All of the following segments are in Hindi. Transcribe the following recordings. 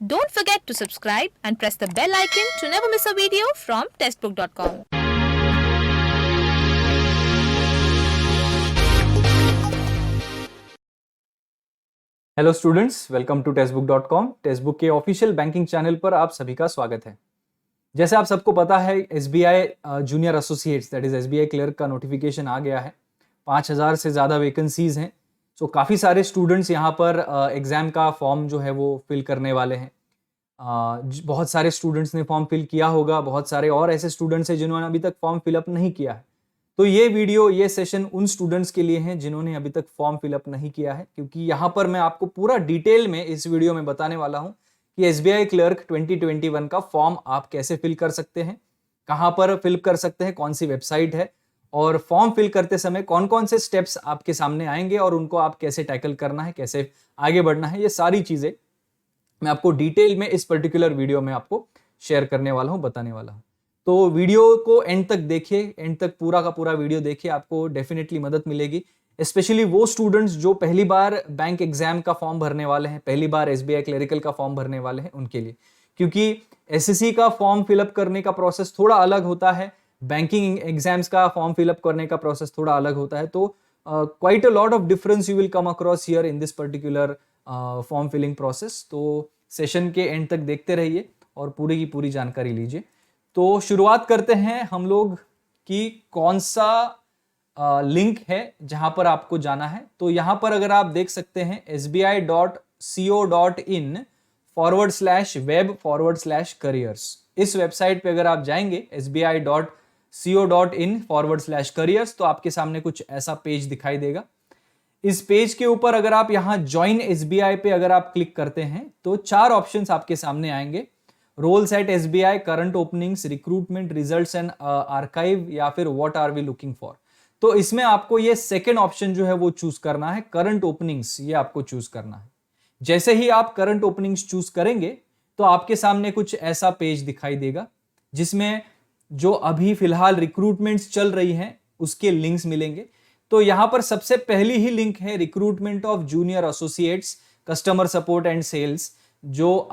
Don't forget to subscribe and press the bell icon to never miss a video from testbook.com. Hello students, welcome to टेस्टबुक.com। टेस्टबुक के ऑफिशियल बैंकिंग चैनल पर आप सभी का स्वागत है। जैसे आप सबको पता है, SBI junior associates that is SBI clerk का नोटिफिकेशन आ गया है। 5000 से ज़्यादा वैकेंसीज हैं। सो काफ़ी सारे स्टूडेंट्स यहाँ पर एग्ज़ाम का फॉर्म जो है वो फिल करने वाले हैं। बहुत सारे स्टूडेंट्स ने फॉर्म फिल किया होगा, बहुत सारे और ऐसे स्टूडेंट्स हैं जिन्होंने अभी तक फॉर्म फिलअप नहीं किया है। तो ये वीडियो, ये सेशन उन स्टूडेंट्स के लिए हैं जिन्होंने अभी तक फॉर्म फिलअप नहीं किया है, क्योंकि यहाँ पर मैं आपको पूरा डिटेल में इस वीडियो में बताने वाला हूँ कि एसबीआई क्लर्क 2021 का फॉर्म आप कैसे फिल कर सकते हैं, कहाँ पर फिल कर सकते हैं, कौन सी वेबसाइट है, और फॉर्म फिल करते समय कौन कौन से स्टेप्स आपके सामने आएंगे और उनको आप कैसे टैकल करना है, कैसे आगे बढ़ना है। ये सारी चीज़ें मैं आपको डिटेल में इस पर्टिकुलर वीडियो में आपको शेयर करने वाला हूँ, बताने वाला हूँ। तो वीडियो को एंड तक देखिए, एंड तक पूरा का पूरा वीडियो देखिए, आपको डेफिनेटली मदद मिलेगी। स्पेशली वो स्टूडेंट्स जो पहली बार बैंक एग्जाम का फॉर्म भरने वाले हैं, पहली बार एसबीआई क्लरिकल का फॉर्म भरने वाले हैं, उनके लिए। क्योंकि एसएससी का फॉर्म फिलअप करने का प्रोसेस थोड़ा अलग होता है, बैंकिंग एग्जाम्स का फॉर्म फिलअप करने का प्रोसेस थोड़ा अलग होता है। तो quite a lot of difference you will come across here in this particular form filling process. तो सेशन के एंड तक देखते रहिए और पूरी की पूरी जानकारी लीजिए। तो शुरुआत करते हैं हम लोग कि कौन सा लिंक है जहां पर आपको जाना है। तो यहां पर अगर आप देख सकते हैं sbi.co.in/web/careers, इस वेबसाइट पे अगर आप जाएंगे sbi.co.in/careers, तो आपके सामने कुछ ऐसा पेज दिखाई देगा। इस पेज के ऊपर अगर आप यहां ज्वाइन एसबीआई पे अगर आप क्लिक करते हैं तो 4 ऑप्शंस आपके सामने आएंगे। Roles at SBI, current openings, recruitment, results and archive, या फिर what are we looking for. तो इसमें आपको ये सेकंड ऑप्शन जो है वो चूज करना है, करंट ओपनिंग्स, ये आपको चूज करना है। जैसे ही आप करंट ओपनिंग्स चूज करेंगे तो आपके सामने कुछ ऐसा पेज दिखाई देगा जिसमें जो अभी फिलहाल रिक्रूटमेंट्स चल रही हैं उसके लिंक्स मिलेंगे। तो यहां पर सबसे पहली ही लिंक है recruitment of junior associates, customer support and sales, जो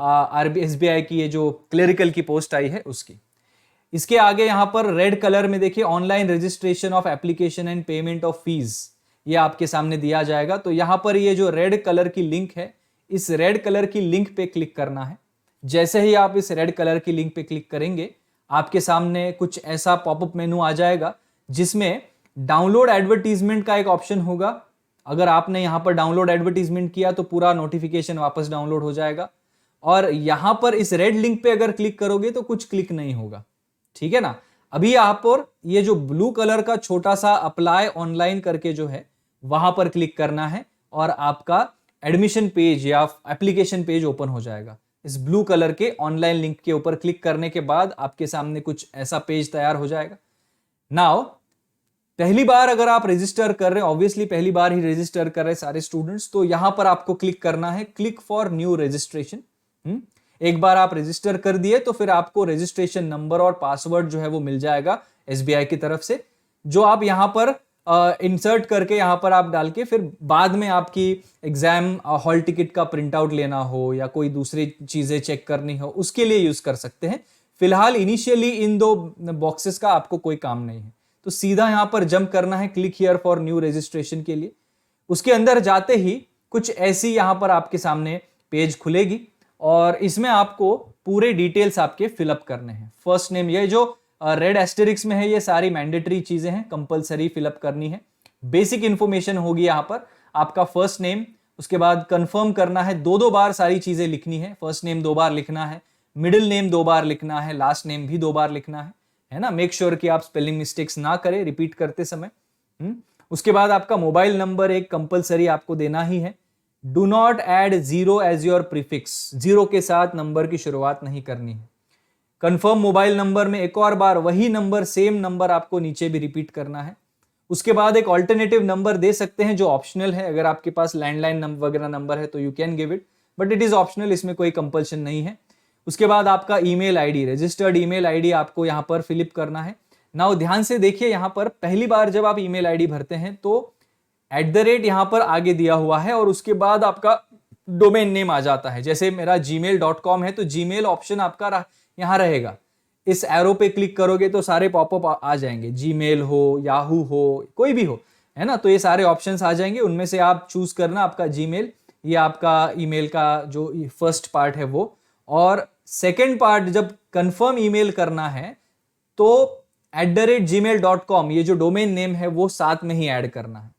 एसबीआई की ये जो क्लरिकल की पोस्ट आई है उसकी। इसके आगे यहां पर रेड कलर में देखिए, online registration of application and payment of fees, ये आपके सामने दिया जाएगा। तो यहां पर ये जो रेड कलर की लिंक है, इस रेड कलर की लिंक पे क्लिक करना है। जैसे ही आप इस रेड कलर की लिंक पे क्लिक करेंगे आपके सामने कुछ ऐसा पॉपअप मेनू आ जाएगा जिसमें डाउनलोड एडवर्टीजमेंट का एक ऑप्शन होगा। अगर आपने यहां पर डाउनलोड एडवर्टीजमेंट किया तो पूरा नोटिफिकेशन वापस डाउनलोड हो जाएगा, और यहां पर इस रेड लिंक पे अगर क्लिक करोगे तो कुछ क्लिक नहीं होगा, ठीक है ना। अभी यहां पर ये जो ब्लू कलर का छोटा सा अप्लाई ऑनलाइन करके जो है वहां पर क्लिक करना है और आपका एडमिशन पेज या एप्लीकेशन पेज ओपन हो जाएगा। इस ब्लू कलर के ऑनलाइन लिंक के ऊपर क्लिक करने के बाद आपके सामने कुछ ऐसा पेज तैयार हो जाएगा। नाउ पहली बार अगर आप रजिस्टर कर रहे हैं, ऑब्वियसली पहली बार ही रजिस्टर कर रहे हैं सारे स्टूडेंट्स, तो यहां पर आपको क्लिक करना है क्लिक फॉर न्यू रजिस्ट्रेशन। एक बार आप रजिस्टर कर दिए तो फिर आपको रजिस्ट्रेशन नंबर और पासवर्ड जो है वो मिल जाएगा एसबीआई की तरफ से, जो आप यहां पर इंसर्ट करके यहां पर आप डाल के फिर बाद में आपकी एग्जाम हॉल टिकट का प्रिंट आउट लेना हो या कोई दूसरी चीजें चेक करनी हो उसके लिए यूज कर सकते हैं। फिलहाल इनिशियली इन 2 बॉक्सेस का आपको कोई काम नहीं है, तो सीधा यहां पर जंप करना है click here for new registration के लिए। उसके अंदर जाते ही कुछ ऐसी यहां पर आपके सामने पेज खुलेगी और इसमें आपको पूरे डिटेल्स आपके फिलअप करने हैं। फर्स्ट नेम, ये जो रेड एस्टेरिक्स में है ये सारी मैंडेटरी चीजें हैं, कंपलसरी फिलअप करनी है। बेसिक इंफॉर्मेशन होगी यहां पर आपका फर्स्ट नेम, उसके बाद कंफर्म करना है, 2 बार सारी चीजें लिखनी है। फर्स्ट नेम 2 बार लिखना है, मिडिल नेम 2 बार लिखना है, लास्ट नेम भी 2 बार लिखना है ना। मेक श्योर कि आप स्पेलिंग मिस्टेक्स ना करें रिपीट करते समय। उसके बाद आपका मोबाइल नंबर एक कंपलसरी आपको देना ही है। Do not add 0 as your prefix, 0 के साथ नंबर की शुरुआत नहीं करनी है। कंफर्म मोबाइल नंबर में एक और बार वही नंबर, सेम नंबर आपको नीचे भी रिपीट करना है। उसके बाद एक ऑल्टरनेटिव नंबर दे सकते हैं जो ऑप्शनल है। अगर आपके पास लैंडलाइन वगैरह नंबर है तो you can give it, but it is optional, इसमें कोई कंपल्शन नहीं है। उसके बाद आपका email ID, registered email ID आपको यहां पर फिलअप करना है। नाउ ध्यान से देखिए, यहां पर पहली बार जब आप ईमेल आईडी भरते हैं तो @ यहां पर आगे दिया हुआ है और उसके बाद आपका डोमेन नेम आ जाता है। जैसे मेरा gmail.com है तो जीमेल ऑप्शन आपका यहां रहेगा। इस एरो पे क्लिक करोगे तो सारे पॉपअप आ जाएंगे, जीमेल हो, याहू हो, कोई भी हो, है ना। तो ये सारे ऑप्शंस आ जाएंगे, उनमें से आप चूज करना आपका जीमेल, ये आपका ईमेल का जो फर्स्ट पार्ट है वो। और सेकेंड पार्ट जब कंफर्म ईमेल करना है तो @gmail.com ये जो डोमेन नेम है वो साथ में ही ऐड करना है।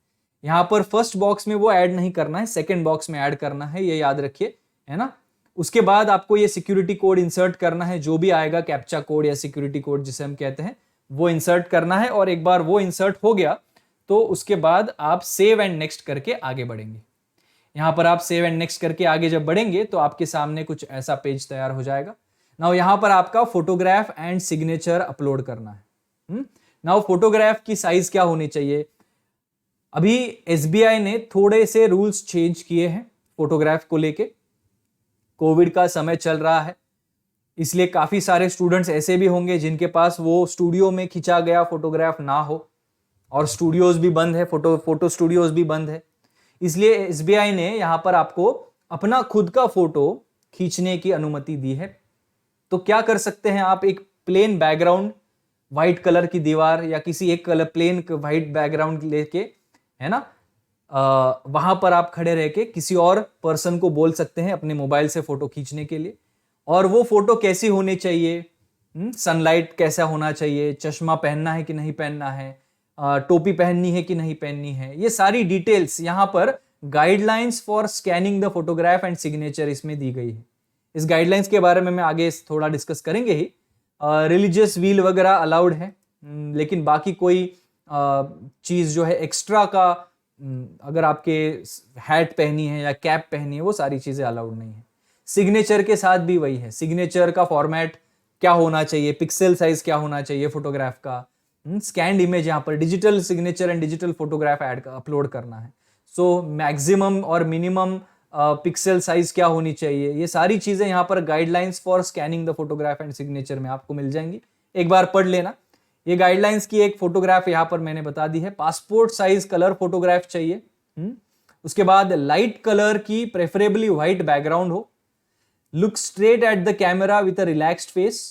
यहां पर फर्स्ट बॉक्स में वो ऐड नहीं करना है, सेकेंड बॉक्स में ऐड करना है, ये याद रखिए, है ना। उसके बाद आपको ये सिक्योरिटी कोड इंसर्ट करना है, जो भी आएगा कैप्चा कोड या सिक्योरिटी कोड जिसे हम कहते हैं वो इंसर्ट करना है। और एक बार वो इंसर्ट हो गया तो उसके बाद आप सेव एंड नेक्स्ट करके आगे बढ़ेंगे। यहां पर आप सेव एंड नेक्स्ट करके आगे जब बढ़ेंगे तो आपके सामने कुछ ऐसा पेज तैयार हो जाएगा। नाउ यहां पर आपका फोटोग्राफ एंड सिग्नेचर अपलोड करना है। नाउ फोटोग्राफ की साइज क्या होनी चाहिए? अभी एसबीआई ने थोड़े से रूल्स चेंज किए हैं फोटोग्राफ को लेके। कोविड का समय चल रहा है, इसलिए काफी सारे स्टूडेंट्स ऐसे भी होंगे जिनके पास वो स्टूडियो में खींचा गया फोटोग्राफ ना हो, और स्टूडियोज भी बंद है, फोटो स्टूडियोज भी बंद है। इसलिए एसबीआई ने यहां पर आपको अपना खुद का फोटो खींचने की अनुमति दी है। तो क्या कर सकते हैं आप, एक प्लेन बैकग्राउंड, व्हाइट कलर की दीवार या किसी एक कलर प्लेन व्हाइट बैकग्राउंड लेके, है ना, वहां पर आप खड़े रह के किसी और पर्सन को बोल सकते हैं अपने मोबाइल से फोटो खींचने के लिए। और वो फोटो कैसी होनी चाहिए, सनलाइट कैसा होना चाहिए, चश्मा पहनना है कि नहीं पहनना है, टोपी पहननी है कि नहीं पहननी है, ये सारी डिटेल्स यहां पर guidelines for scanning the photograph and signature इसमें दी गई है। इस गाइडलाइंस के बारे में मैं आगे थोड़ा डिस्कस करेंगे ही। रिलीजियस व्हील वगैरह अलाउड है, लेकिन बाकी कोई चीज जो है एक्स्ट्रा का, अगर आपके हैट पहनी है या कैप पहनी है, वो सारी चीजें अलाउड नहीं है। सिग्नेचर के साथ भी वही है, सिग्नेचर का फॉर्मेट क्या होना चाहिए, पिक्सल साइज क्या होना चाहिए फोटोग्राफ का, स्कैन्ड इमेज, यहाँ पर digital signature and digital photograph upload करना है। सो मैक्सिमम और मिनिमम पिक्सल साइज क्या होनी चाहिए, ये सारी चीजें यहाँ पर guidelines for scanning the photograph and signature में आपको मिल जाएंगी, एक बार पढ़ लेना। ये गाइडलाइंस की एक फोटोग्राफ यहाँ पर मैंने बता दी है। पासपोर्ट साइज कलर फोटोग्राफ चाहिए। उसके बाद लाइट कलर की, प्रेफरेबली व्हाइट बैकग्राउंड हो, look straight at the camera with a relaxed face,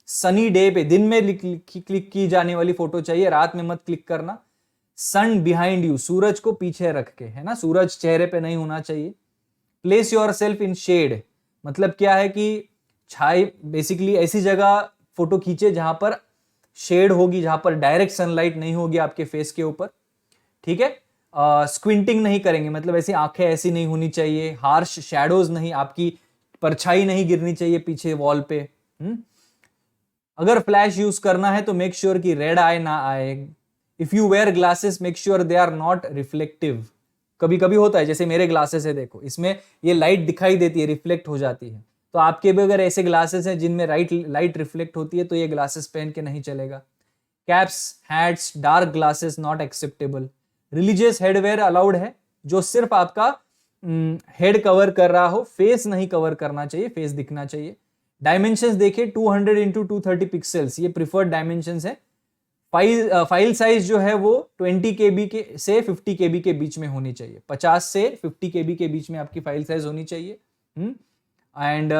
sunny day पे, दिन में क्लिक की जाने वाली फोटो चाहिए, रात में मत क्लिक करना। सन बिहाइंड यू, सूरज को पीछे रख के, है ना, सूरज चेहरे पे नहीं होना चाहिए। Place your self in shade, मतलब क्या है कि छाई, बेसिकली ऐसी जगह फोटो खींचे जहां पर शेड होगी, जहां पर डायरेक्ट सनलाइट नहीं होगी आपके फेस के ऊपर, ठीक है। स्क्विंटिंग नहीं करेंगे, मतलब ऐसी आंखें ऐसी नहीं होनी चाहिए, हार्श शैडोज नहीं, आपकी परछाई नहीं गिरनी चाहिए पीछे वॉल पे। अगर फ्लैश यूज करना है तो मेक श्योर कि रेड आई ना आए। If you wear glasses make sure they are not reflective. कभी कभी होता है, जैसे मेरे ग्लासेस है, देखो इसमें ये लाइट दिखाई देती है, रिफ्लेक्ट हो जाती है, तो आपके भी अगर ऐसे ग्लासेस हैं जिनमें लाइट रिफ्लेक्ट होती है तो ये ग्लासेस पहन के नहीं चलेगा। Caps, hats, dark glasses not acceptable. Religious headwear allowed है, जो सिर्फ आपका हेड कवर कर रहा हो, फेस नहीं कवर करना चाहिए, फेस दिखना चाहिए। डायमेंशंस देखिए, 200 x 230 पिक्सल्स ये प्रिफर्ड डायमेंशंस है। फाइल साइज जो है वो 20 KB के से 50 KB के बीच में होनी चाहिए, 50 से 50 KB के बीच में आपकी फाइल साइज होनी चाहिए। एंड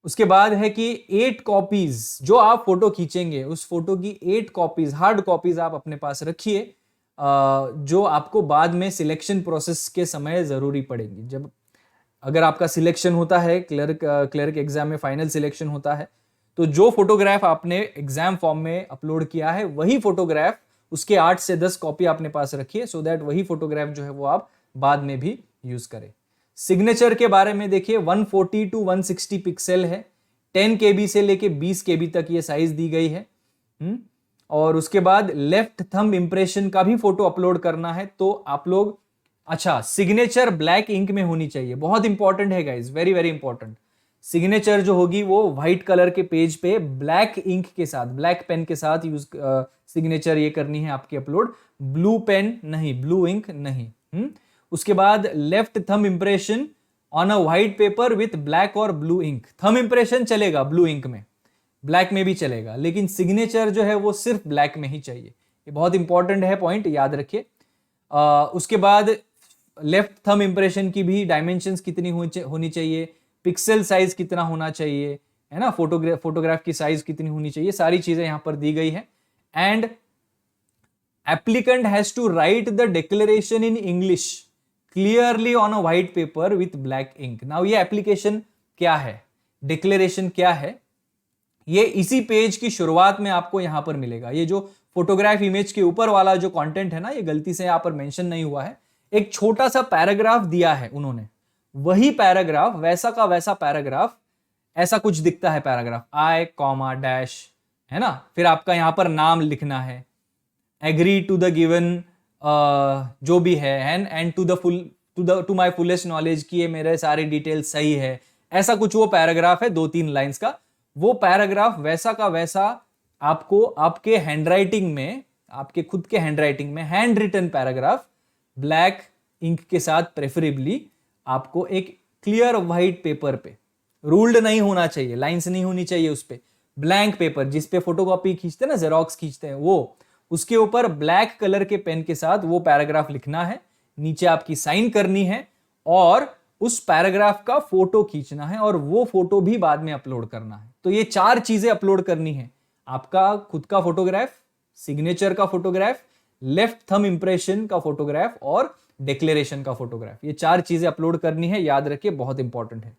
उसके बाद है कि 8 कॉपीज, जो आप फोटो खींचेंगे उस फोटो की 8 कॉपीज, हार्ड कॉपीज आप अपने पास रखिए, जो आपको बाद में सिलेक्शन प्रोसेस के समय जरूरी पड़ेगी। जब अगर आपका सिलेक्शन होता है, क्लर्क एग्जाम में फाइनल सिलेक्शन होता है, तो जो फोटोग्राफ आपने एग्जाम फॉर्म में अपलोड किया है वही फोटोग्राफ, उसके 8 से 10 कॉपी अपने पास रखिए, सो दैट वही फोटोग्राफ जो है वो आप बाद में भी यूज करें। सिग्नेचर के बारे में देखिए, 140 to 160 पिक्सल है, 10 KB से लेके 20 KB तक ये साइज दी गई है। और उसके बाद लेफ्ट थंब इंप्रेशन का भी फोटो अपलोड करना है तो आप लोग, अच्छा, सिग्नेचर ब्लैक इंक में होनी चाहिए, बहुत इंपॉर्टेंट है guys, very very important. Signature जो होगी वो व्हाइट कलर के पेज पे ब्लैक इंक के साथ, ब्लैक पेन के साथ यूज सिग्नेचर ये करनी है आपकी अपलोड, ब्लू पेन नहीं, ब्लू इंक नहीं। उसके बाद left thumb impression on a white paper with black और ब्लू इंक। थंब इंप्रेशन चलेगा ब्लू इंक में, ब्लैक में भी चलेगा, लेकिन सिग्नेचर जो है वो सिर्फ ब्लैक में ही चाहिए। ये बहुत इंपॉर्टेंट है पॉइंट, याद रखिए। उसके बाद लेफ्ट थंब इंप्रेशन की भी डायमेंशंस कितनी होनी चाहिए, पिक्सल साइज कितना होना चाहिए, है ना, फोटोग्राफ की साइज कितनी होनी चाहिए, सारी चीजें यहां पर दी गई है। And applicant has to write the declaration in English clearly on a white paper with black ink. Now ये एप्लीकेशन क्या है, डिक्लेरेशन क्या है, ये इसी पेज की शुरुआत में आपको यहां पर मिलेगा। ये जो फोटोग्राफ इमेज के ऊपर वाला जो कंटेंट है ना, ये गलती से यहां पर मेंशन नहीं हुआ है, एक छोटा सा पैराग्राफ दिया है उन्होंने, वही पैराग्राफ, वैसा का वैसा पैराग्राफ, ऐसा कुछ दिखता है पैराग्राफ, आई कॉमा डैश, है ना, फिर आपका यहां पर नाम लिखना है, एग्री टू द गिवन जो भी है, and to my fullest knowledge कि ये मेरे सारे डिटेल्स सही है, ऐसा कुछ वो पैराग्राफ है 2-3 लाइंस का। वो पैराग्राफ वैसा का वैसा आपको आपके हैंडराइटिंग में, आपके खुद के हैंडराइटिंग में, hand written paragraph black ink के साथ प्रेफरेबली आपको एक क्लियर व्हाइट पेपर पे, रूल्ड नहीं होना चाहिए, लाइंस नहीं होनी चाहिए उस पे, ब्लैंक पेपर जिस पे फोटोकॉपी खींचते हैं ना, जेरोक्स खींचते हैं, वो उसके ऊपर ब्लैक कलर के पेन के साथ वो पैराग्राफ लिखना है, नीचे आपकी साइन करनी है और उस पैराग्राफ का फोटो खींचना है और वो फोटो भी बाद में अपलोड करना है। तो ये 4 चीजें अपलोड करनी है, आपका खुद का फोटोग्राफ, सिग्नेचर का फोटोग्राफ, लेफ्ट थंब इंप्रेशन का फोटोग्राफ और डिक्लेरेशन का फोटोग्राफ। ये 4 चीजें अपलोड करनी है, याद रखिए, बहुत इंपॉर्टेंट है।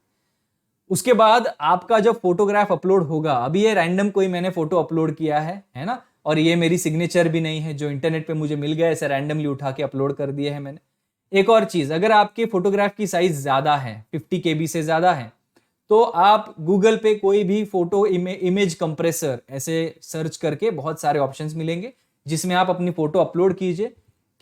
उसके बाद आपका जब फोटोग्राफ अपलोड होगा, अभी ये रैंडम कोई मैंने फोटो अपलोड किया है ना, और ये मेरी सिग्नेचर भी नहीं है, जो इंटरनेट पे मुझे मिल गया, ऐसे रैंडमली उठा के अपलोड कर दिया है मैंने। एक और चीज, अगर आपके फोटोग्राफ की साइज ज्यादा है, 50 KB से ज्यादा है, तो आप गूगल पे कोई भी फोटो इमेज कंप्रेसर ऐसे सर्च करके बहुत सारे ऑप्शंस मिलेंगे, जिसमें आप अपनी फोटो अपलोड कीजिए,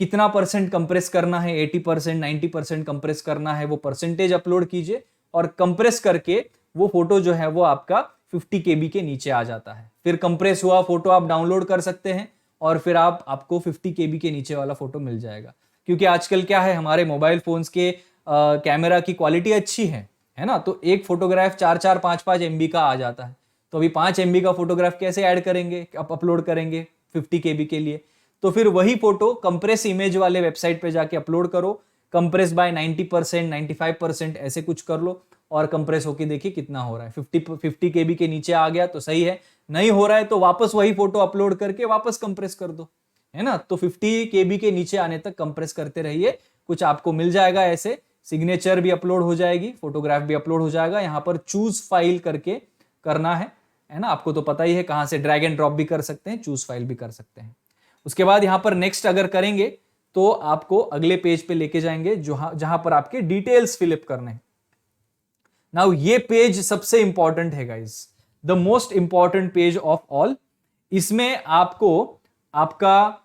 कितना % कंप्रेस करना है, 80%, 90% कंप्रेस करना है, वो परसेंटेज अपलोड कीजिए और कंप्रेस करके वो फोटो जो है वो आपका 50 KB के नीचे आ जाता है। फिर कंप्रेस हुआ फोटो आप डाउनलोड कर सकते हैं और फिर आपको 50 KB के नीचे वाला फोटो मिल जाएगा। क्योंकि आजकल क्या है, हमारे मोबाइल फोन्स के कैमरा की क्वालिटी अच्छी है ना, तो एक फोटोग्राफ 4-4, 5-5 MB का आ जाता है। तो अभी 5 MB का फोटोग्राफ कैसे ऐड करेंगे, अपलोड करेंगे 50 KB के लिए? तो फिर वही फोटो कंप्रेस इमेज वाले वेबसाइट पे जाके अपलोड करो, कंप्रेस बाय 90%, 95% ऐसे कुछ कर लो और कंप्रेस होके देखिए कितना हो रहा है। 50 KB के नीचे आ गया तो सही है, नहीं हो रहा है तो वापस वही फोटो अपलोड करके वापस कंप्रेस कर दो, है ना। तो 50 KB के नीचे आने तक कंप्रेस करते रहिए, कुछ आपको मिल जाएगा ऐसे। सिग्नेचर भी अपलोड हो जाएगी, फोटोग्राफ भी अपलोड हो जाएगा। यहाँ पर चूज फाइल करके करना है ना, आपको तो पता ही है, कहां से ड्रैग एंड ड्रॉप भी कर सकते हैं, चूज फाइल भी कर सकते हैं। उसके बाद यहाँ पर नेक्स्ट अगर करेंगे तो आपको अगले पेज पे लेके जाएंगे जहां पर आपके डिटेल्स फिलअप करने हैं। नाउ ये पेज सबसे इंपॉर्टेंट है guys, the most important page of all. इसमें आपको आपका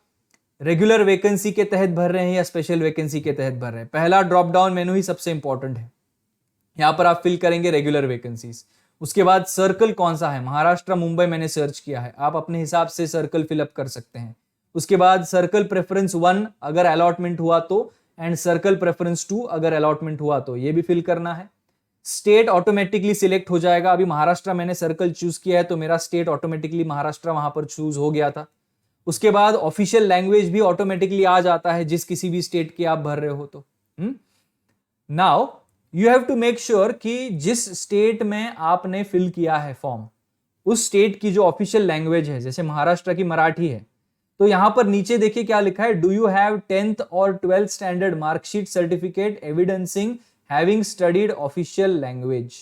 रेगुलर वैकेंसी के तहत भर रहे हैं या स्पेशल वैकेंसी के तहत भर रहे हैं, पहला ड्रॉप डाउन मेनू ही सबसे इंपॉर्टेंट है। यहां पर आप फिल करेंगे रेगुलर वैकेंसीज। उसके बाद सर्कल कौन सा है, महाराष्ट्र मुंबई मैंने सर्च किया है, आप अपने हिसाब से सर्कल फिलअप कर सकते हैं। उसके बाद सर्कल प्रेफरेंस 1 अगर अलॉटमेंट हुआ तो, एंड सर्कल प्रेफरेंस 2 अगर अलॉटमेंट हुआ तो, ये भी फिल करना है। स्टेट ऑटोमेटिकली सिलेक्ट हो जाएगा। अभी महाराष्ट्र मैंने सर्कल चूज किया है तो मेरा स्टेट ऑटोमेटिकली महाराष्ट्र वहां पर चूज हो गया था। उसके बाद ऑफिशियल लैंग्वेज भी ऑटोमेटिकली आ जाता है जिस किसी भी स्टेट के आप भर रहे हो तो। Now you have to make sure कि जिस स्टेट में आपने फिल किया है फॉर्म, उस स्टेट की जो ऑफिशियल लैंग्वेज है, जैसे महाराष्ट्र की मराठी है, तो यहां पर नीचे देखिए क्या लिखा है, डू यू हैव 10th और 12th standard marksheet certificate evidencing having studied official language.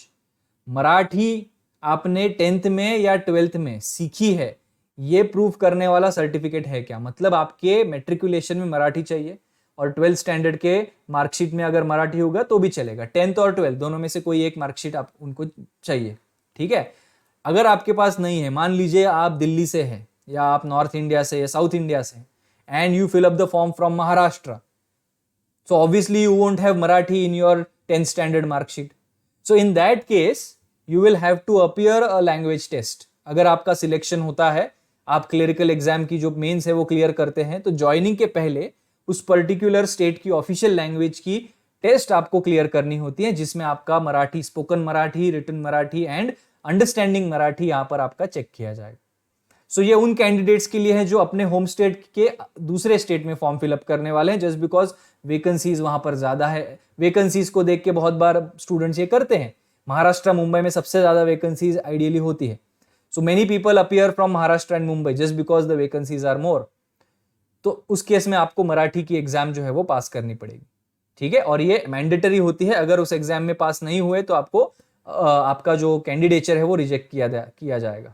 Marathi आपने 10th में या 12th में सीखी है, ये प्रूफ करने वाला सर्टिफिकेट है क्या? मतलब आपके मैट्रिकुलेशन में मराठी चाहिए और 12th स्टैंडर्ड के मार्कशीट में अगर मराठी होगा तो भी चलेगा। 10th और 12th दोनों में से कोई एक मार्कशीट आप उनको चाहिए, ठीक है। अगर आपके पास नहीं है, मान लीजिए आप दिल्ली से हैं या आप नॉर्थ इंडिया से या साउथ इंडिया से, and you fill up the form from Maharashtra, so obviously you won't have Marathi in your 10th standard mark sheet. So in that case you will have to appear a language test. अगर आपका सिलेक्शन होता है, आप क्लरिकल एग्जाम की जो मेंस है वो क्लियर करते हैं, तो ज्वाइनिंग के पहले उस पर्टिकुलर स्टेट की ऑफिशियल लैंग्वेज की टेस्ट आपको क्लियर करनी होती है, जिसमें आपका Marathi, spoken Marathi, written Marathi and understanding Marathi यहां पर आपका चेक किया जाएगा। सो ये उन कैंडिडेट्स के लिए है जो अपने होम स्टेट के दूसरे स्टेट में फॉर्म फिलअप करने वाले हैं, जस्ट बिकॉज वैकेंसीज वहां पर ज्यादा है। वैकेंसीज को देख के बहुत बार स्टूडेंट्स ये करते हैं, महाराष्ट्र मुंबई में सबसे ज्यादा वैकेंसीज आइडियली होती है, so many people appear from Maharashtra and Mumbai just because the vacancies are more. तो उस केस में आपको मराठी की एग्जाम जो है वो पास करनी पड़ेगी, ठीक है, और ये मैंडेटरी होती है। अगर उस एग्जाम में पास नहीं हुए तो आपको आपका जो कैंडिडेचर है वो रिजेक्ट किया जाएगा।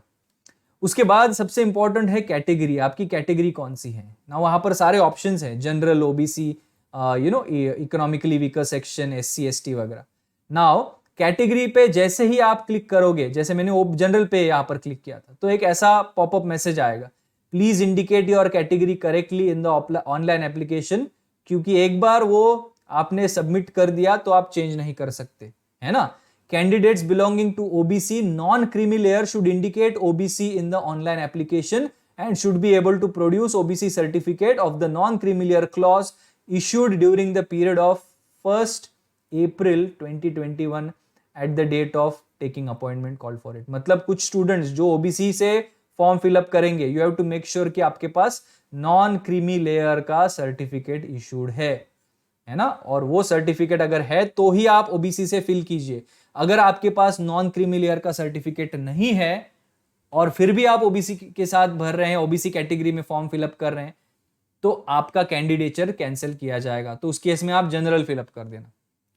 उसके बाद सबसे इंपॉर्टेंट है कैटेगरी, आपकी कैटेगरी कौन सी है ना। वहां पर सारे ऑप्शंस हैं, general, OBC, economically weaker section, SC ST वगैरह। नाउ कैटेगरी पे जैसे ही आप क्लिक करोगे, जैसे मैंने जनरल पे यहाँ पर क्लिक किया था, तो एक ऐसा पॉपअप मैसेज आएगा, please indicate your category correctly in the online application, क्योंकि एक बार वो आपने सबमिट कर दिया तो आप चेंज नहीं कर सकते, है ना। Candidates belonging to OBC non creamy layer should indicate OBC in the online application and should be able to produce OBC certificate of the non creamy layer clause issued during the period of 1st April 2021 at the date of taking appointment called for it। मतलब कुछ स्टूडेंट्स जो ओबीसी से फॉर्म फिलअप करेंगे, you have to make sure कि आपके पास नॉन क्रीमी लेयर का सर्टिफिकेट इशूड है ना, और वो सर्टिफिकेट अगर है तो ही आप ओबीसी से फिल कीजिए। अगर आपके पास नॉन क्रीमी लेयर का सर्टिफिकेट नहीं है और फिर भी आप ओबीसी के साथ भर रहे हैं, ओबीसी कैटेगरी में फॉर्म फिलअप कर रहे हैं, तो आपका कैंडिडेचर कैंसिल किया जाएगा। तो उस केस में आप जनरल फिलअप कर देना,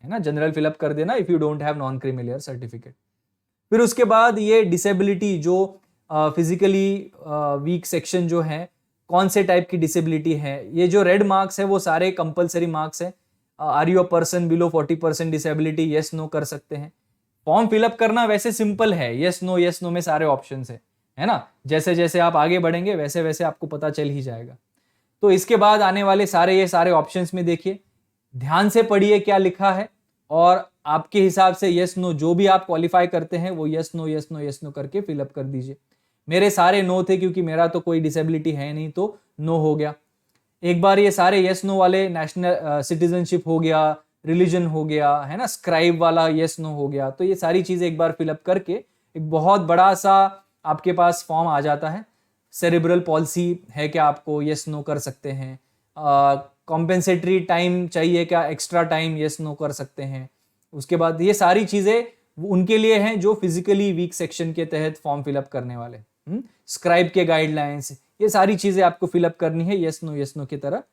है ना, जनरल फिलअप कर देना if you don't have non creamy layer certificate. फिर उसके बाद ये डिसेबिलिटी, जो फिजिकली वीक सेक्शन जो है, कौन से टाइप की डिसेबिलिटी है, ये जो रेड मार्क्स है वो सारे कंपलसरी मार्क्स है। Are you a person below 40% disability, yes no कर सकते हैं। फॉर्म फिलअप करना वैसे सिंपल है, यस नो में सारे ऑप्शन है ना। जैसे जैसे आप आगे बढ़ेंगे वैसे वैसे आपको पता चल ही जाएगा। तो इसके बाद आने वाले ये सारे ऑप्शंस में देखिए, ध्यान से पढ़िए क्या लिखा है, और आपके हिसाब से यस नो जो भी आप क्वालिफाई करते हैं वो यस नो करके फिलअप कर दीजिए। मेरे सारे नो थे क्योंकि मेरा तो कोई डिसेबिलिटी है नहीं, तो नो हो गया। एक बार ये सारे यस नो वाले, नेशनल सिटीजनशिप हो गया, रिलीजन हो गया, है ना, स्क्राइब वाला यस नो हो गया, तो ये सारी चीजें एक बार फिलअप करके एक बहुत बड़ा सा आपके पास फॉर्म आ जाता है। सेरेब्रल पॉलिसी है क्या, आपको यस नो कर सकते हैं। कॉम्पेंसेटरी टाइम चाहिए क्या, एक्स्ट्रा टाइम, यस नो कर सकते हैं। उसके बाद ये सारी चीजें उनके लिए हैं जो फिजिकली वीक सेक्शन के तहत फॉर्म फिलअप करने वाले। स्क्राइब के गाइडलाइंस, ये सारी चीजें आपको फिलअप करनी है यस नो की तरह।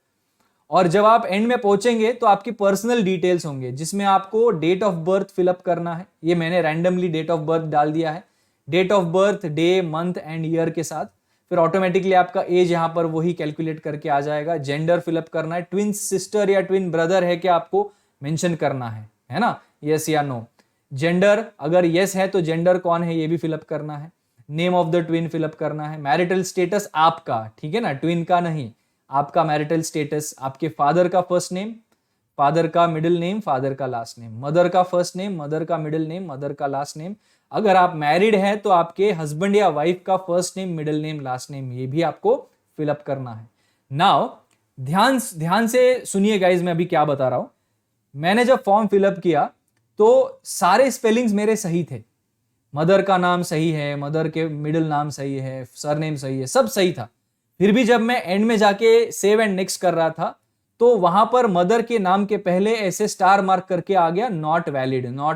और जब आप एंड में पहुंचेंगे तो आपकी पर्सनल डिटेल्स होंगे, जिसमें आपको डेट ऑफ बर्थ फिलअप करना है। ये मैंने रैंडमली डेट ऑफ बर्थ डाल दिया है, date of birth, day, month and year के साथ। फिर ऑटोमेटिकली आपका एज यहाँ पर वही कैलकुलेट करके आ जाएगा। जेंडर फिलअप करना है, ट्विन सिस्टर या ट्विन ब्रदर है क्या आपको मेंशन करना है ना, यस या नो। जेंडर अगर यस है तो जेंडर कौन है ये भी फिलअप करना है। Name of the twin fill up करना है। मैरिटल स्टेटस आपका, ठीक है ना, ट्विन का नहीं, आपका मैरिटल स्टेटस, आपके फादर का फर्स्ट नेम, फादर का मिडिल नेम, फादर का लास्ट नेम, मदर का फर्स्ट नेम, मदर का मिडिल नेम, मदर का लास्ट नेम। अगर आप मैरिड हैं तो आपके हस्बैंड या वाइफ का first name, middle name, last name, ये भी आपको फिलअप करना है। नाउ ध्यान से सुनिए गाइज, मैं अभी क्या बता रहा हूं। मैंने जब फॉर्म फिलअप किया तो सारे स्पेलिंग्स मेरे सही थे। मदर का नाम सही है, मदर के मिडिल नाम सही है, सरनेम सही है, सब सही था। फिर भी जब मैं एंड में जाके सेव एंड नेक्स्ट कर रहा था तो वहां पर मदर के नाम के पहले ऐसे स्टार मार्क करके आ गया, नॉट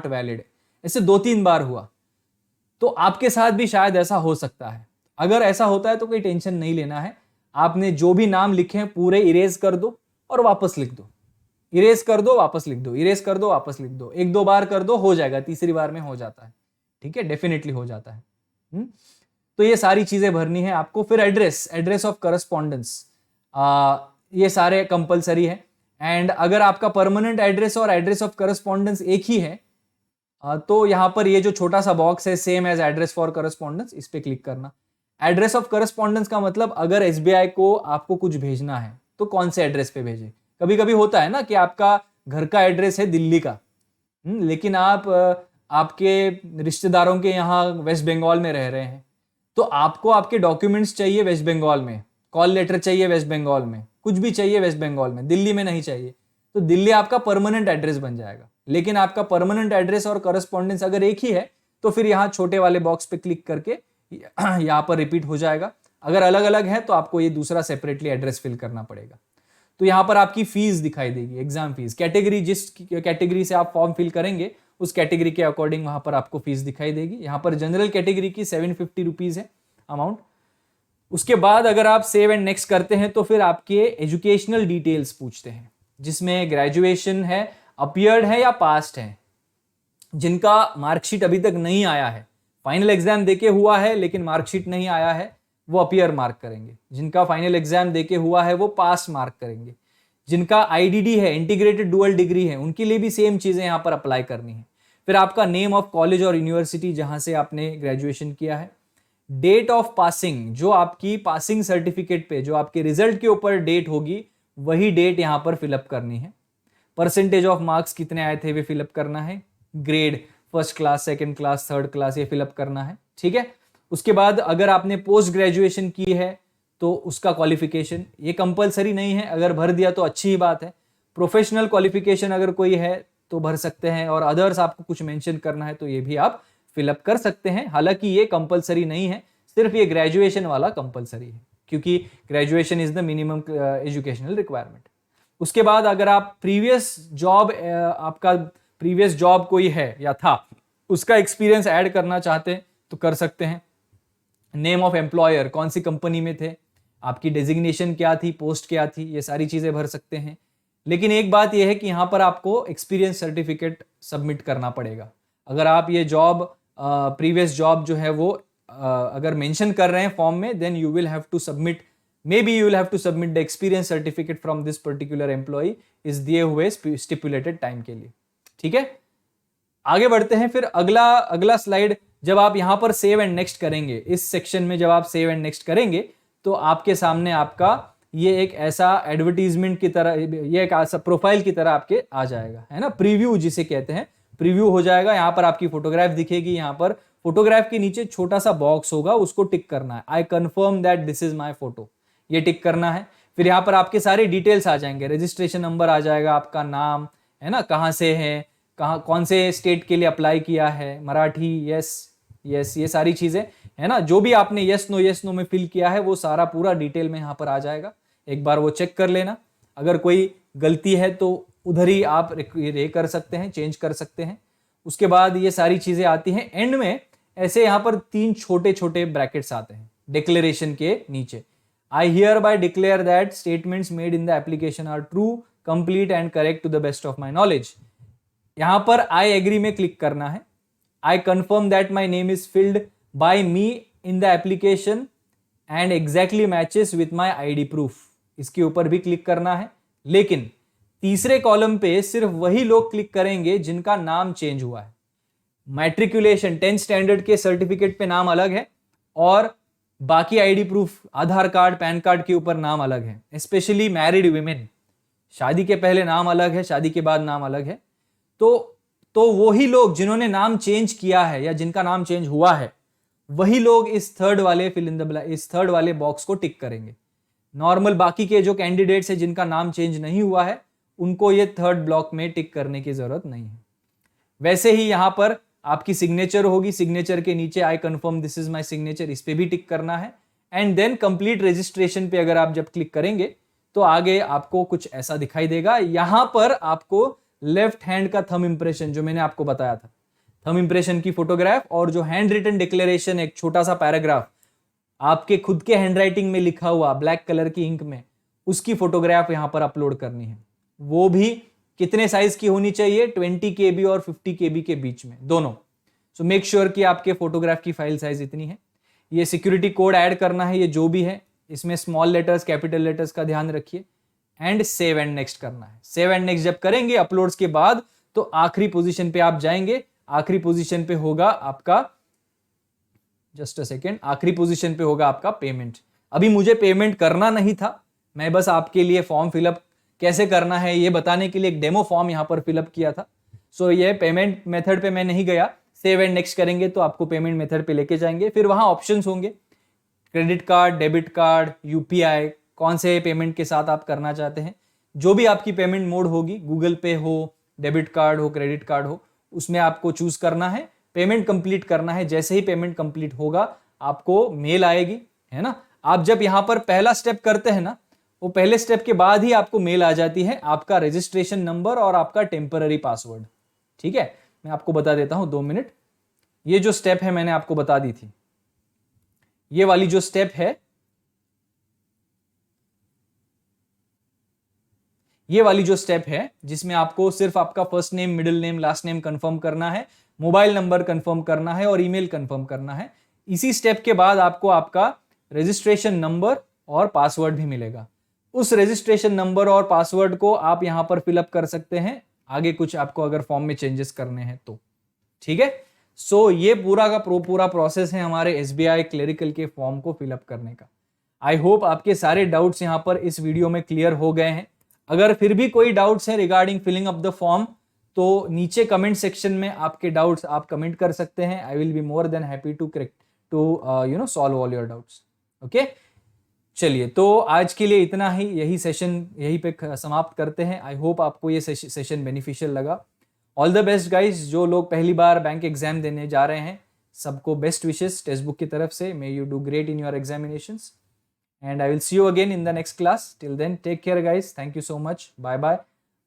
वैलिड। ऐसे 2-3 बार हुआ। तो आपके साथ भी शायद ऐसा हो सकता है। अगर ऐसा होता है तो कोई टेंशन नहीं लेना है। आपने जो भी नाम लिखे हैं पूरे इरेज कर दो और वापस लिख दो। इरेज कर दो, वापस लिख दो, इरेज कर दो, वापस लिख दो। 1-2 बार कर दो, हो जाएगा, तीसरी बार में हो जाता है, ठीक है, डेफिनेटली हो जाता है। तो ये सारी चीजें भरनी है आपको। फिर एड्रेस ऑफ करस्पॉन्डेंस, ये सारे कंपलसरी है। एंड अगर आपका परमानेंट एड्रेस और एड्रेस ऑफ करस्पॉन्डेंस एक ही है तो यहां पर ये जो छोटा सा बॉक्स है, same as address for correspondence, इस पे क्लिक करना। एड्रेस ऑफ करस्पॉन्डेंस का मतलब अगर एसबीआई को आपको कुछ भेजना है तो कौन से एड्रेस पे भेजे। कभी कभी होता है ना कि आपका घर का एड्रेस है दिल्ली का, लेकिन आप आपके रिश्तेदारों के यहाँ वेस्ट बंगाल में रह रहे हैं, तो आपको आपके डॉक्यूमेंट्स चाहिए वेस्ट बंगाल में, कॉल लेटर चाहिए वेस्ट बंगाल में, कुछ भी चाहिए वेस्ट बंगाल में, दिल्ली में नहीं चाहिए। तो दिल्ली आपका परमानेंट एड्रेस बन जाएगा। लेकिन आपका परमानेंट एड्रेस और करस्पॉन्डेंस अगर एक ही है तो फिर यहाँ छोटे वाले बॉक्स पे क्लिक करके यहाँ पर रिपीट हो जाएगा। अगर अलग अलग है तो आपको ये दूसरा सेपरेटली एड्रेस फिल करना पड़ेगा। तो यहाँ पर आपकी फीस दिखाई देगी, एग्जाम फीस। कैटेगरी, जिस कैटेगरी से आप फॉर्म फिल करेंगे उस कैटेगरी के अकॉर्डिंग वहां पर आपको फीस दिखाई देगी। यहाँ पर जनरल कैटेगरी की 750 रुपीज है अमाउंट। उसके बाद अगर आप सेव एंड नेक्स्ट करते हैं तो फिर आपके एजुकेशनल डिटेल्स पूछते हैं, जिसमें ग्रेजुएशन है, अपीयर्ड है या पास्ट है। जिनका मार्कशीट अभी तक नहीं आया है, फाइनल एग्जाम देके हुआ है लेकिन मार्कशीट नहीं आया है, वो अपीयर मार्क करेंगे। जिनका फाइनल एग्जाम देके हुआ है वो पास मार्क करेंगे। जिनका आईडीडी है, इंटीग्रेटेड डुअल डिग्री है, उनके लिए भी सेम चीजें यहां पर अप्लाई करनी है। फिर आपका नेम ऑफ कॉलेज और यूनिवर्सिटी जहां से आपने ग्रेजुएशन किया है, डेट ऑफ पासिंग, जो आपकी पासिंग सर्टिफिकेट पे जो आपके रिजल्ट के ऊपर डेट होगी वही डेट यहां पर फिलअप करनी है। परसेंटेज ऑफ मार्क्स कितने आए थे वे फिलअप करना है। Grade, first class, second class, third class, ये फिलअप करना है, ठीक है। उसके बाद अगर आपने पोस्ट ग्रेजुएशन की है तो उसका क्वालिफिकेशन, ये कंपलसरी नहीं है, अगर भर दिया तो अच्छी ही बात है। प्रोफेशनल क्वालिफिकेशन अगर कोई है तो भर सकते हैं, और अदर्स आपको कुछ मेंशन करना है तो ये भी आप फिलअप कर सकते हैं। हालांकि ये कंपलसरी नहीं है, सिर्फ ये ग्रेजुएशन वाला कंपलसरी है, क्योंकि graduation is the minimum educational requirement. उसके बाद अगर आप प्रीवियस जॉब, आपका प्रीवियस जॉब कोई है या था, उसका एक्सपीरियंस ऐड करना चाहते हैं तो कर सकते हैं। नेम ऑफ एम्प्लॉयर, कौन सी कंपनी में थे, आपकी डेजिग्नेशन क्या थी, पोस्ट क्या थी, ये सारी चीजें भर सकते हैं। लेकिन एक बात यह है कि यहां पर आपको एक्सपीरियंस सर्टिफिकेट सबमिट करना पड़ेगा। अगर आप ये जॉब, प्रीवियस जॉब जो है वो अगर मेंशन कर रहे हैं फॉर्म में, then you will have to submit, may you will have to submit the experience certificate from this particular employee इस दिए हुए स्टिपुलेटेड टाइम के लिए, ठीक है। आगे बढ़ते हैं। फिर अगला स्लाइड, जब आप यहां पर सेव एंड नेक्स्ट करेंगे, इस सेक्शन में जब आप सेव एंड नेक्स्ट करेंगे तो आपके सामने आपका ये एक ऐसा एडवर्टीजमेंट की तरह, ये एक ऐसा प्रोफाइल की तरह आपके आ जाएगा, है ना, प्रीव्यू जिसे कहते हैं, प्रीव्यू हो जाएगा। यहां पर आपकी फोटोग्राफ दिखेगी, यहां पर फोटोग्राफ के नीचे छोटा सा बॉक्स होगा, उसको टिक करना है, I confirm that this is my photo, ये टिक करना है। फिर यहां पर आपके सारे डिटेल्स आ जाएंगे, रजिस्ट्रेशन नंबर आ जाएगा, आपका नाम, है ना, कहां से है, कहां, कौन से स्टेट के लिए अप्लाई किया है, मराठी, यस यस, ये सारी चीजें, है ना, जो भी आपने यस नो में फिल किया है वो सारा पूरा डिटेल में यहां पर आ जाएगा। एक बार वो चेक कर लेना, अगर कोई गलती है तो उधर ही आप ये कर सकते हैं, चेंज कर सकते हैं। उसके बाद ये सारी चीजें आती हैं। एंड में ऐसे यहां पर 3 छोटे छोटे ब्रैकेट्स आते हैं डिक्लेरेशन के नीचे। I hereby declare that statements made in the application are true, complete and correct to the best of my knowledge. यहां पर आई एग्री में क्लिक करना है। I confirm that my name is filled by me in the application and exactly matches with my ID proof, इसके ऊपर भी क्लिक करना है। लेकिन तीसरे कॉलम पे सिर्फ वही लोग क्लिक करेंगे जिनका नाम चेंज हुआ है। मैट्रिकुलेशन 10th स्टैंडर्ड के सर्टिफिकेट पे नाम अलग है, और बाकी आईडी प्रूफ, आधार कार्ड, पैन कार्ड के ऊपर नाम अलग है। स्पेशली मैरिड वीमेन, शादी के पहले नाम अलग है, शादी के बाद नाम अलग है। तो वही लोग जिन्होंने नाम चेंज किया है या जिनका नाम चेंज हुआ है, वही लोग इस थर्ड वाले फिल इन द ब्लैंक, इस थर्ड वाले बॉक्स को टिक करेंगे। नॉर्मल बाकी के जो कैंडिडेट्स हैं जिनका नाम चेंज नहीं हुआ है, उनको ये थर्ड ब्लॉक में टिक करने की जरूरत नहीं है। वैसे ही यहां पर आपकी सिग्नेचर होगी, सिग्नेचर के नीचे I confirm this is my signature, इस पे भी टिक करना है। एंड देन कंप्लीट रजिस्ट्रेशन पे अगर आप जब क्लिक करेंगे तो आगे आपको कुछ ऐसा दिखाई देगा। यहां पर आपको लेफ्ट हैंड का थंब इंप्रेशन, जो मैंने आपको बताया था, थंब इंप्रेशन की फोटोग्राफ, और जो हैंड रिटन डिक्लेरेशन, एक छोटा सा पैराग्राफ आपके खुद के हैंडराइटिंग में लिखा हुआ ब्लैक कलर की इंक में, उसकी फोटोग्राफ यहां पर अपलोड करनी है। वो भी कितने साइज की होनी चाहिए, 20 KB और 50 KB के बीच में, दोनों। सो मेक श्योर कि आपके फोटोग्राफ की फाइल साइज इतनी है। ये सिक्योरिटी कोड ऐड करना है, ये जो भी है, इसमें स्मॉल लेटर्स, कैपिटल लेटर्स का ध्यान रखिए। एंड सेव एंड नेक्स्ट करना है। सेव एंड नेक्स्ट जब करेंगे अपलोड्स के बाद, तो आखिरी पोजीशन पे आप जाएंगे। आखिरी पोजीशन पे होगा आपका, जस्ट अ सेकेंड, आखिरी पोजीशन पे होगा आपका पेमेंट। अभी मुझे पेमेंट करना नहीं था, मैं बस आपके लिए फॉर्म फिलअप कैसे करना है ये बताने के लिए एक डेमो फॉर्म यहां पर फिलअप किया था। सो ये पेमेंट मेथड पे मैं नहीं गया। सेव एंड नेक्स्ट करेंगे तो आपको पेमेंट मेथड पे लेके जाएंगे। फिर वहां ऑप्शंस होंगे, credit card, debit card, UPI, कौन से पेमेंट के साथ आप करना चाहते हैं। जो भी आपकी पेमेंट मोड होगी, गूगल पे हो, डेबिट कार्ड हो, क्रेडिट कार्ड हो, उसमें आपको चूज करना है, पेमेंट कंप्लीट करना है। जैसे ही पेमेंट कंप्लीट होगा आपको मेल आएगी, है ना। आप जब यहां पर पहला स्टेप करते हैं ना, वो पहले स्टेप के बाद ही आपको मेल आ जाती है आपका रजिस्ट्रेशन नंबर और आपका टेम्पररी पासवर्ड। ठीक है, मैं आपको बता देता हूं 2 मिनट। ये जो स्टेप है मैंने आपको बता दी थी, ये वाली जो स्टेप है, ये वाली जो स्टेप है जिसमें आपको सिर्फ आपका first name, middle name, last name confirm करना है, मोबाइल नंबर कंफर्म करना है और ईमेल कंफर्म करना है। इसी स्टेप के बाद आपको आपका रजिस्ट्रेशन नंबर और पासवर्ड भी मिलेगा। उस रजिस्ट्रेशन नंबर और पासवर्ड को आप यहां पर फिलअप कर सकते हैं, आगे कुछ आपको अगर फॉर्म में चेंजेस करने हैं तो। ठीक है, सो ये पूरा का पूरा प्रोसेस है हमारे एसबीआई क्लेरिकल के फॉर्म को फिलअप करने का। आई होप आपके सारे डाउट्स यहां पर इस वीडियो में क्लियर हो गए हैं। अगर फिर भी कोई डाउट्स है regarding filling up the form तो नीचे कमेंट सेक्शन में आपके डाउट्स आप कमेंट कर सकते हैं। I will be more than happy to solve all your doubts. Okay, चलिए तो आज के लिए इतना ही, यही सेशन यहीं पे समाप्त करते हैं। आई होप आपको ये सेशन बेनिफिशियल लगा। ऑल द बेस्ट गाइज, जो लोग पहली बार बैंक एग्जाम देने जा रहे हैं सबको बेस्ट विशेस टेक्स्ट बुक की तरफ से। May you do great in your examinations and I will see you again in the next class. Till then, take care guys. Thank you so much. Bye bye.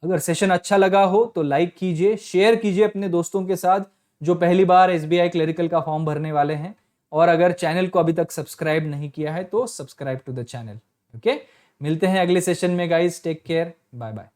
अगर सेशन अच्छा लगा हो तो लाइक कीजिए, शेयर कीजिए अपने दोस्तों के साथ जो पहली बार SBI क्लरिकल का फॉर्म भरने वाले हैं, और अगर चैनल को अभी तक सब्सक्राइब नहीं किया है तो subscribe to the channel. Okay, मिलते हैं अगले सेशन में guys. Take care, bye bye.